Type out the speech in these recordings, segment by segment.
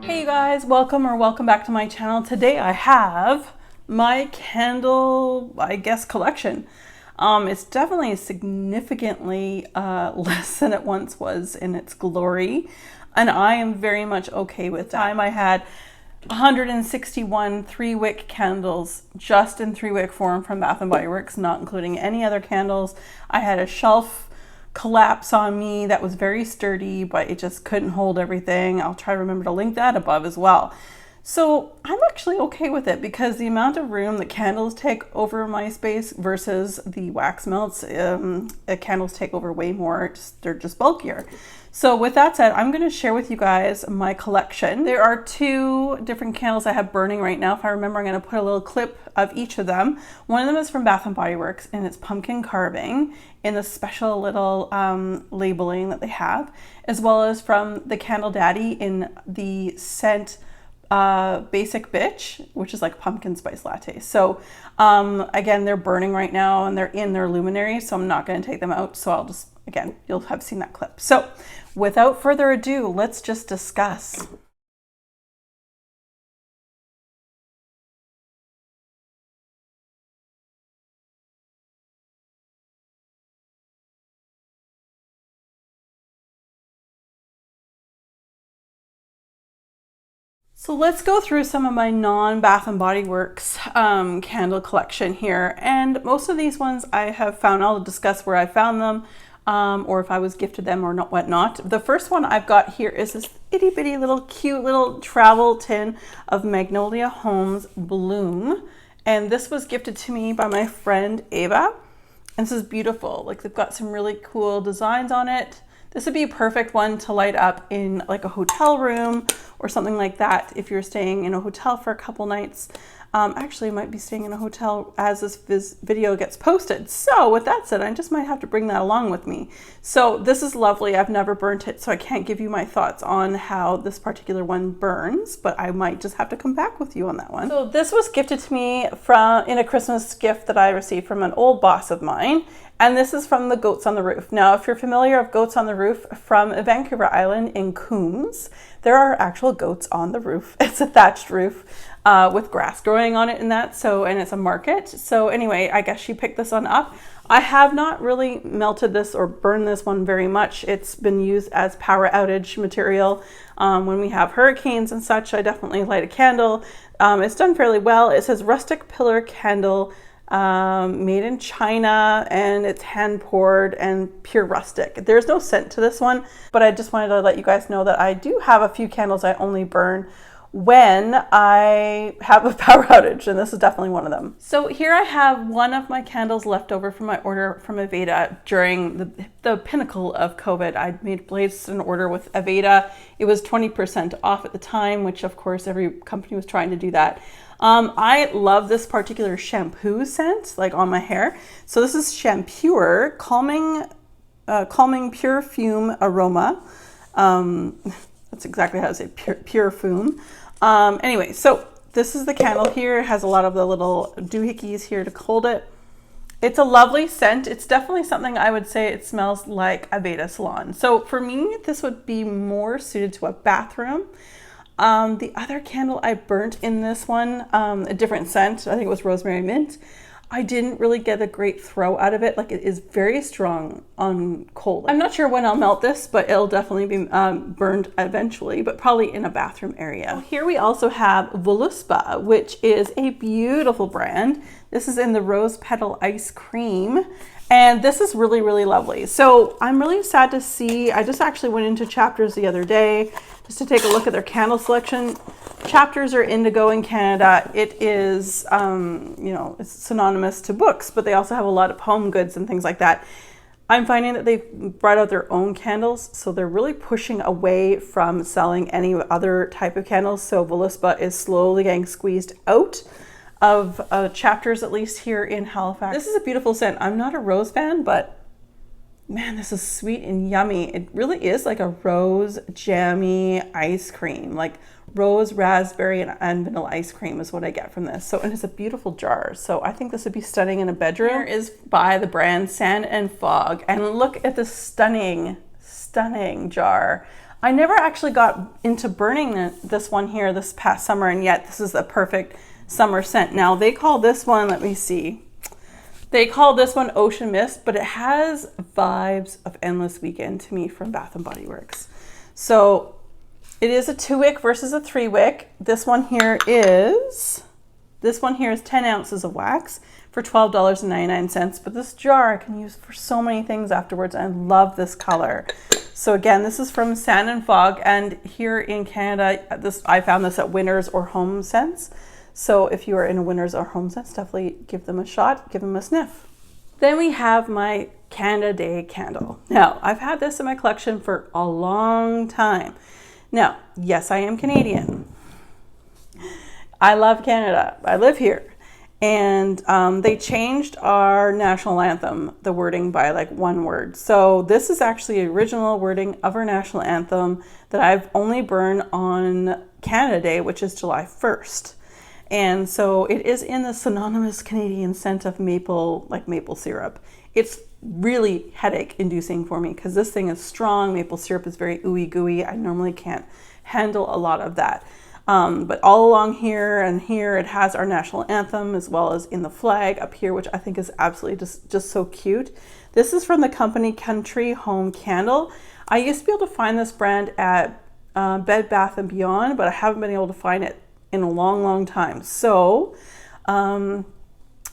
Hey you guys, welcome back to my channel. Today I have my candle, I guess, collection. It's definitely significantly less than it once was in its glory, and I am very much okay with that. I had 161 3-wick candles just in 3-wick form from Bath & Body Works, not including any other candles. I had a shelf collapse on me that was very sturdy, but it just couldn't hold everything. I'll try to remember to link that above as well. So I'm actually okay with it because the amount of room the candles take over my space versus the wax melts, candles take over way more. They're just bulkier. So with that said, I'm going to share with you guys my collection. There are 2 different candles I have burning right now. If I remember, I'm going to put a little clip of each of them. One of them is from Bath & Body Works, and it's pumpkin carving in the special little labeling that they have, as well as from the Candle Daddy in the scent Basic Bitch, which is like pumpkin spice latte. So again, they're burning right now and they're in their luminary, so I'm not going to take them out. So I'll just, again, you'll have seen that clip. So without further ado, let's just discuss. So let's go through some of my non-Bath & Body Works candle collection here. And most of these ones I have found, I'll discuss where I found them or if I was gifted them or not, whatnot. The first one I've got here is this itty bitty little cute little travel tin of Magnolia Homes Bloom. And this was gifted to me by my friend Ava. And this is beautiful. Like, they've got some really cool designs on it. This would be a perfect one to light up in like a hotel room or something like that if you're staying in a hotel for a couple nights. Actually, I might be staying in a hotel as this video gets posted. So with that said, I just might have to bring that along with me. So this is lovely. I've never burnt it, so I can't give you my thoughts on how this particular one burns, but I might just have to come back with you on that one. So this was gifted to me in a Christmas gift that I received from an old boss of mine. And this is from the Goats on the Roof. Now, if you're familiar with Goats on the Roof from Vancouver Island in Coombs, there are actual goats on the roof. It's a thatched roof with grass growing on it and that. So, and it's a market. So anyway, I guess she picked this one up. I have not really melted this or burned this one very much. It's been used as power outage material. When we have hurricanes and such, I definitely light a candle. It's done fairly well. It says rustic pillar candle, made in China, and it's hand poured and pure rustic. There's no scent to this one, but I just wanted to let you guys know that I do have a few candles I only burn when I have a power outage, and this is definitely one of them. So here I have one of my candles left over from my order from Aveda during the pinnacle of COVID. I placed an order with Aveda. It was 20% off at the time, which of course every company was trying to do that. I love this particular shampoo scent, like on my hair. So this is Shampure calming pure fume aroma. That's exactly how to say pure fume. Anyway, so this is the candle here. It has a lot of the little doohickeys here to hold it. It's a lovely scent. It's definitely something I would say it smells like a Aveda salon. So for me, this would be more suited to a bathroom. The other candle I burnt in this one, a different scent, I think it was rosemary mint. I didn't really get a great throw out of it. Like, it is very strong on cold. I'm not sure when I'll melt this, but it'll definitely be burned eventually, but probably in a bathroom area. Here we also have Voluspa, which is a beautiful brand. This is in the rose petal ice cream. And this is really, really lovely. So I'm really sad to see, I just actually went into Chapters the other day just to take a look at their candle selection. Chapters are indigo in Canada. It is, you know, it's synonymous to books, but they also have a lot of home goods and things like that. I'm finding that they've brought out their own candles, so they're really pushing away from selling any other type of candles. So Voluspa is slowly getting squeezed out of Chapters, at least here in Halifax. This is a beautiful scent. I'm not a rose fan, but man, this is sweet and yummy. It really is like a rose jammy ice cream, like rose, raspberry, and vanilla ice cream is what I get from this. So, and it's a beautiful jar. So I think this would be stunning in a bedroom. Here is by the brand Sand and Fog. And look at this stunning jar. I never actually got into burning this one here this past summer, and yet this is a perfect summer scent. Now they call this one, let me see, they call this one Ocean Mist, but it has vibes of Endless Weekend to me from Bath & Body Works. So it is a 2-wick versus a 3-wick. This one here is 10 ounces of wax for $12.99, but this jar I can use for so many things afterwards. I love this color. So again, this is from Sand and Fog, and here in Canada, I found this at Winners or Home Sense. So if you are in a Winners or Home Sense, definitely give them a shot, give them a sniff. Then we have my Canada Day candle. Now, I've had this in my collection for a long time. Now, yes, I am Canadian. I love Canada. I live here. And they changed our national anthem, the wording by like one word. So this is actually original wording of our national anthem that I've only burned on Canada Day, which is July 1st. And so it is in the synonymous Canadian scent of maple, like maple syrup. It's really headache inducing for me because this thing is strong. Maple syrup is very ooey gooey. I normally can't handle a lot of that. But all along here and here, it has our national anthem as well as in the flag up here, which I think is absolutely just so cute. This is from the company Country Home Candle. I used to be able to find this brand at Bed Bath & Beyond, but I haven't been able to find it in a long, long time. So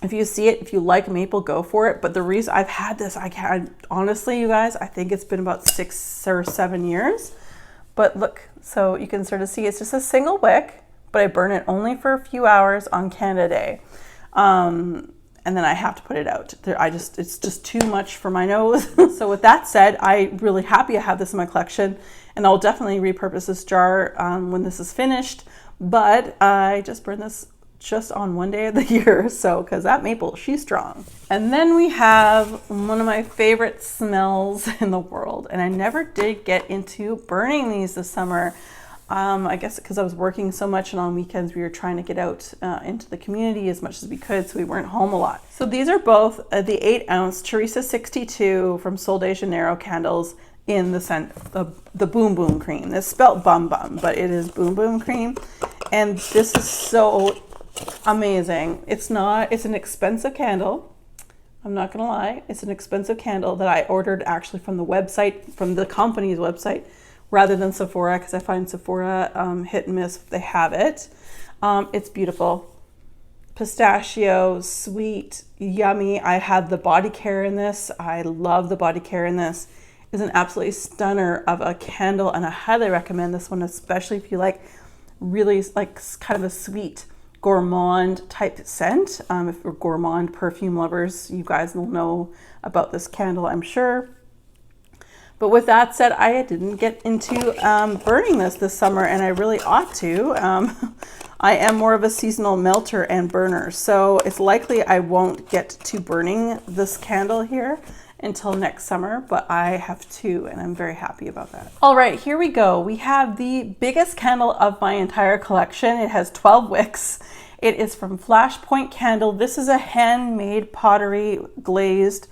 if you see it, if you like maple, go for it. But the reason I've had this, honestly, you guys, I think it's been about 6 or 7 years. But look, so you can sort of see it's just a single wick, but I burn it only for a few hours on Canada Day. And then I have to put it out. It's just too much for my nose. So with that said, I'm really happy I have this in my collection, and I'll definitely repurpose this jar when this is finished. But I just burn this just on one day of the year, so because that maple, she's strong. And then we have one of my favorite smells in the world, and I never did get into burning these this summer. I guess because I was working so much, and on weekends we were trying to get out into the community as much as we could, so we weren't home a lot. So these are both the 8-ounce Teresa 62 from Sol de Janeiro candles in the scent of the Boom Boom Cream. It's spelled Bum Bum, but it is Boom Boom Cream, and this is so amazing. It's an expensive candle. I'm not gonna lie, it's an expensive candle that I ordered actually from the website, from the company's website, rather than Sephora, because I find Sephora hit and miss if they have it. It's beautiful. Pistachio, sweet, yummy. I had the body care in this. I love the body care in this. It's an absolutely stunner of a candle, and I highly recommend this one, especially if you like really like kind of a sweet gourmand type scent. If you're gourmand perfume lovers, you guys will know about this candle, I'm sure. But with that said, I didn't get into burning this summer, and I really ought to. I am more of a seasonal melter and burner, so it's likely I won't get to burning this candle here until next summer, but I have two, and I'm very happy about that. All right, here we go. We have the biggest candle of my entire collection. It has 12 wicks. It is from Flashpoint Candle. This is a handmade pottery glazed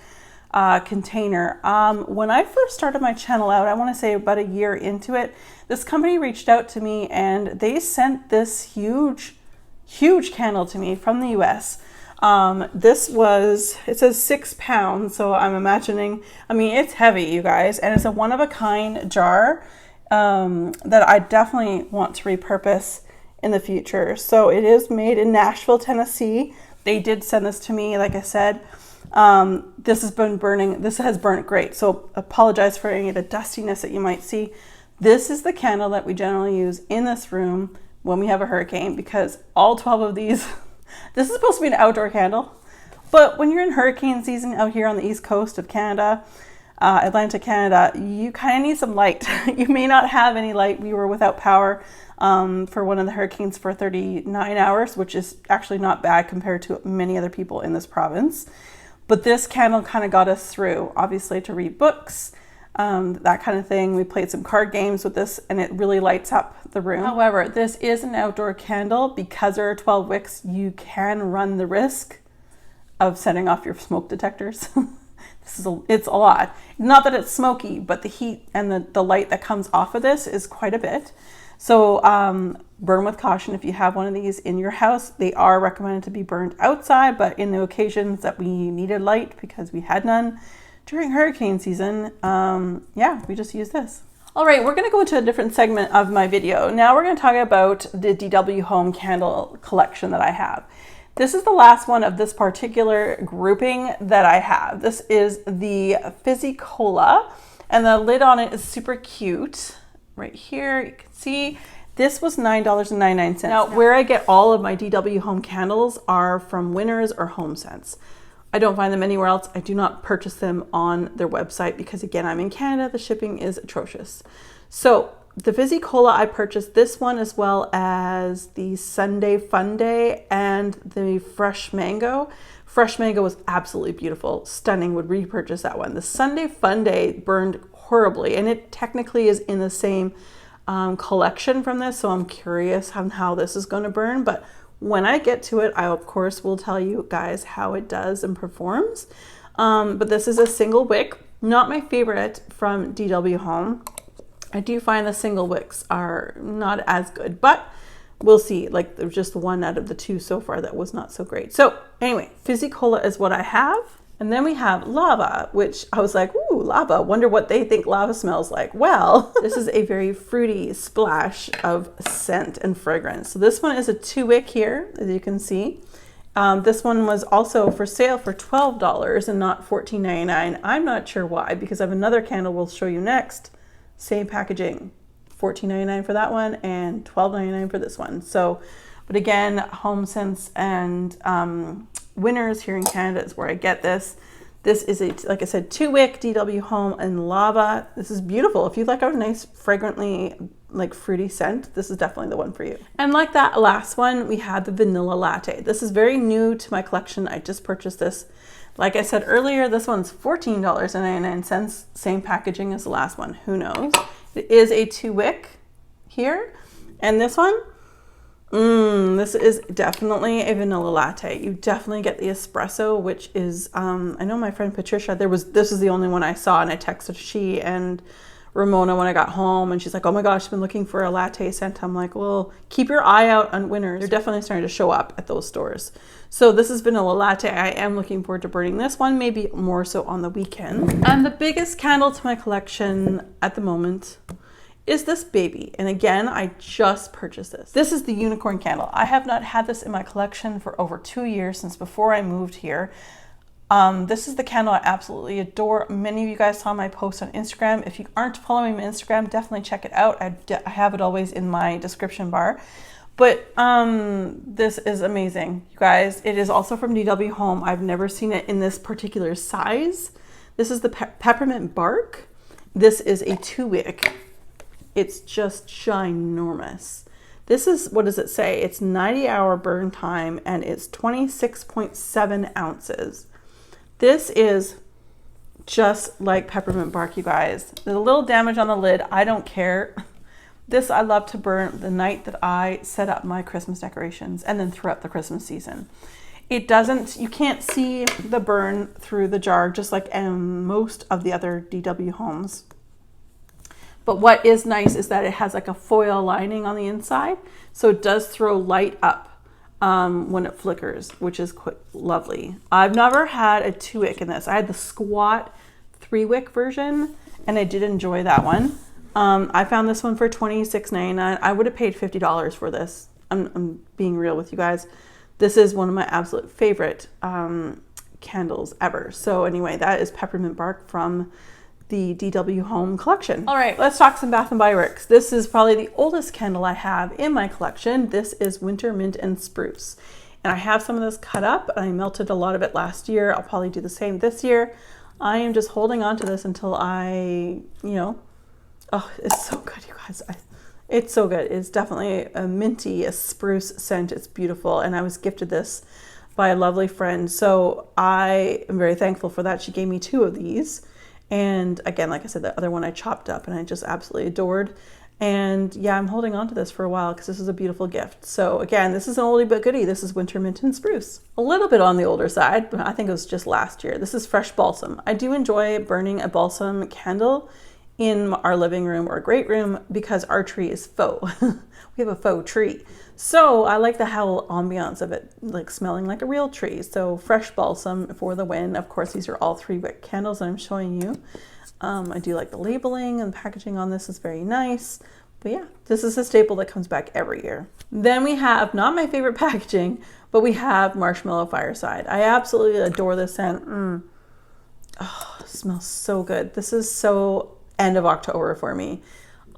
container. When I first started my channel out, I want to say about a year into it, this company reached out to me and they sent this huge candle to me from the US. It says 6 pounds, so I'm imagining, I mean, it's heavy, you guys, and it's a one-of-a-kind jar that I definitely want to repurpose in the future. So it is made in Nashville, Tennessee. They did send this to me, like I said. This has burnt great, so apologize for any of the dustiness that you might see. This is the candle that we generally use in this room when we have a hurricane, because all 12 of these, this is supposed to be an outdoor candle, but when you're in hurricane season out here on the east coast of Canada, Atlantic Canada, you kind of need some light. You may not have any light. We were without power for one of the hurricanes for 39 hours, which is actually not bad compared to many other people in this province. But this candle kind of got us through, obviously, to read books, that kind of thing. We played some card games with this, and it really lights up the room. However, this is an outdoor candle. Because there are 12 wicks, you can run the risk of setting off your smoke detectors. It's a lot. Not that it's smoky, but the heat and the light that comes off of this is quite a bit. So burn with caution if you have one of these in your house. They are recommended to be burned outside, but in the occasions that we needed light because we had none during hurricane season, yeah, we just use this. All right, we're going to go into a different segment of my video. Now we're going to talk about the DW Home candle collection that I have. This is the last one of this particular grouping that I have. This is the Fizzy Cola, and the lid on it is super cute. Right here, you can see this was $9.99. Now, where I get all of my DW Home candles are from Winners or HomeSense. I don't find them anywhere else. I do not purchase them on their website because, again, I'm in Canada. The shipping is atrocious. So the Fizzy Cola, I purchased this one as well as the Sunday Fun Day and the Fresh Mango. Fresh Mango was absolutely beautiful. Stunning. Would repurchase that one. The Sunday Fun Day burned horribly, and it technically is in the same collection from this, so I'm curious on how this is going to burn, but when I get to it, I of course will tell you guys how it does and performs. But this is a single wick, not my favorite from DW Home. I do find the single wicks are not as good, but we'll see. Like, there's just one out of the two so far that was not so great. So anyway, Fizzy Cola is what I have. And then we have lava, which I was like, ooh, lava, wonder what they think lava smells like. Well, this is a very fruity splash of scent and fragrance. So this one is a 2-wick here, as you can see. This one was also for sale for $12 and not $14.99. I'm not sure why, because I have another candle we'll show you next. Same packaging, $14.99 for that one and $12.99 for this one. So, but again, HomeSense and Winners here in Canada is where I get this. This is a, like I said, 2-wick DW Home and lava. This is beautiful. If you like a nice fragrantly like fruity scent, this is definitely the one for you. And like that last one, we had the vanilla latte. This is very new to my collection. I just purchased this. Like I said earlier, this one's $14.99, same packaging as the last one. Who knows? It is a 2-wick here. And this one, this is definitely a vanilla latte. You definitely get the espresso, which is, I know my friend Patricia, this is the only one I saw, and I texted she and Ramona when I got home, and she's like, oh my gosh, I've been looking for a latte scent. I'm like, well, keep your eye out on Winners. They're definitely starting to show up at those stores. So this is vanilla latte. I am looking forward to burning this one, maybe more so on the weekend. And the biggest candle to my collection at the moment is this baby. And again, I just purchased this. This is the unicorn candle. I have not had this in my collection for over 2 years, since before I moved here. This is the candle I absolutely adore. Many of you guys saw my post on Instagram. If you aren't following my Instagram, definitely check it out. I have it always in my description bar. But this is amazing, you guys. It is also from DW Home. I've never seen it in this particular size. This is the peppermint bark. This is a 2-wick. It's just ginormous. This is, what does it say? It's 90-hour burn time, and it's 26.7 ounces. This is just like peppermint bark, you guys. There's a little damage on the lid. I don't care. This I love to burn the night that I set up my Christmas decorations and then throughout the Christmas season. It doesn't, you can't see the burn through the jar, just like most of the other DW Homes. But what is nice is that it has like a foil lining on the inside. So it does throw light up when it flickers, which is quite lovely. I've never had a 2-wick in this. I had the squat 3-wick version, and I did enjoy that one. I found this one for $26.99. I would have paid $50 for this. I'm being real with you guys. This is one of my absolute favorite candles ever. So anyway, that is peppermint bark from the DW Home collection. All right, let's talk some Bath & Body Works. This is probably the oldest candle I have in my collection. This is Winter Mint and Spruce. And I have some of this cut up, and I melted a lot of it last year. I'll probably do the same this year. I am just holding on to this until I, oh, it's so good, you guys. It's so good. It's definitely a minty, a spruce scent. It's beautiful. And I was gifted this by a lovely friend. So I am very thankful for that. She gave me 2 of these. And again, like I said, the other one I chopped up and I just absolutely adored. And yeah, I'm holding on to this for a while because this is a beautiful gift. So again, this is an oldie but goodie. This is Winter Mint and Spruce. A little bit on the older side, but I think it was just last year. This is Fresh Balsam. I do enjoy burning a balsam candle in our living room or great room because our tree is faux. We have a faux tree. So I like the whole ambiance of it, like smelling like a real tree. So fresh balsam for the win. Of course, these are all 3-wick candles that I'm showing you. I do like the labeling and packaging on this is very nice. But yeah, this is a staple that comes back every year. Then we have, not my favorite packaging, but we have Marshmallow Fireside. I absolutely adore this scent. Oh, it smells so good. This is so end of October for me.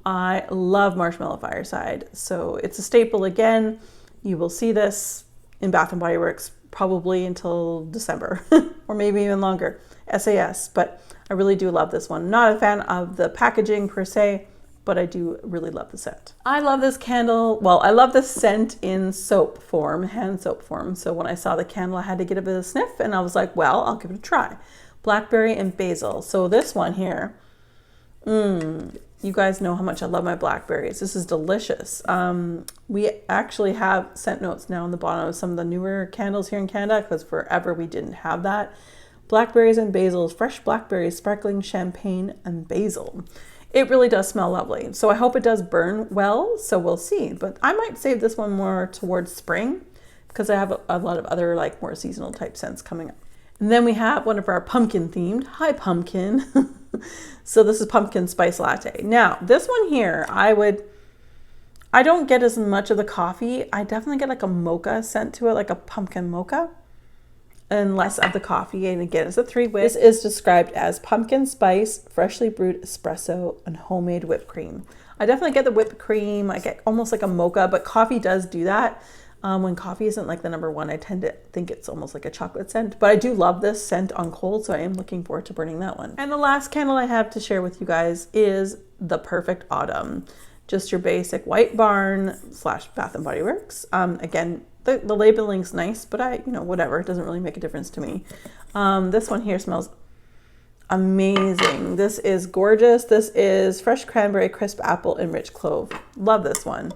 I love Marshmallow Fireside. So it's a staple again. You will see this in Bath & Body Works probably until December or maybe even longer. SAS, but I really do love this one. Not a fan of the packaging per se, but I do really love the scent. I love this candle. Well, I love this scent in soap form, hand soap form. So when I saw the candle, I had to get a bit of a sniff and I was like, well, I'll give it a try. Blackberry and basil. So this one here, you guys know how much I love my blackberries. This is delicious. We actually have scent notes now on the bottom of some of the newer candles here in Canada because forever we didn't have that. Blackberries and basil, fresh blackberries, sparkling champagne and basil. It really does smell lovely. So I hope it does burn well, so we'll see. But I might save this one more towards spring because I have a lot of other like more seasonal type scents coming up. And then we have one of our pumpkin themed. Hi, pumpkin. So this is pumpkin spice latte. Now, this one here, I don't get as much of the coffee. I definitely get like a mocha scent to it, like a pumpkin mocha, and less of the coffee. And again, it's a 3-wick. This is described as pumpkin spice, freshly brewed espresso, and homemade whipped cream. I definitely get the whipped cream. I get almost like a mocha, but coffee does do that. When coffee isn't like the #1, I tend to think it's almost like a chocolate scent, but I do love this scent on cold, so I am looking forward to burning that one. And the last candle I have to share with you guys is the Perfect Autumn. Just your basic White Barn / Bath & Body Works. Again, the labeling's nice, but whatever, it doesn't really make a difference to me. This one here smells amazing. This is gorgeous. This is fresh cranberry, crisp apple, and rich clove. Love this one.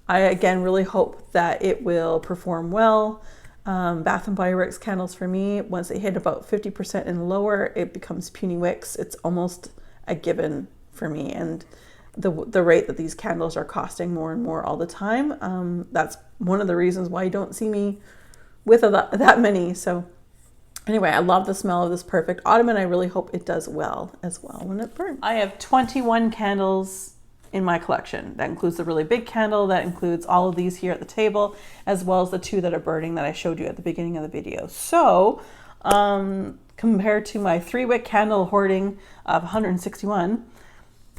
I, again, really hope that it will perform well. Bath & Body Works candles for me, once they hit about 50% and lower, it becomes puny wicks. It's almost a given for me. And the rate that these candles are costing more and more all the time, that's one of the reasons why you don't see me with that many. So anyway, I love the smell of this Perfect Autumn, and I really hope it does well as well when it burns. I have 21 candles in my collection. That includes the really big candle, that includes all of these here at the table, as well as the 2 that are burning that I showed you at the beginning of the video. So compared to my 3-wick candle hoarding of 161,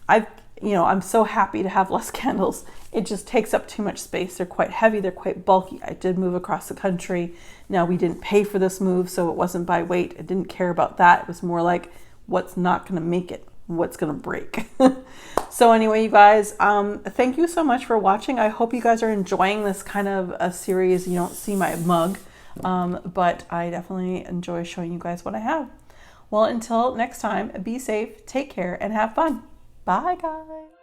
I'm so happy to have less candles. It just takes up too much space. They're quite heavy, they're quite bulky. I did move across the country. Now, we didn't pay for this move, so it wasn't by weight. I didn't care about that. It was more like what's not gonna make it, what's gonna break. So anyway, you guys, thank you so much for watching. I hope you guys are enjoying this kind of a series. You don't see my mug, but I definitely enjoy showing you guys what I have. Well, until next time, be safe, take care, and have fun. Bye, guys.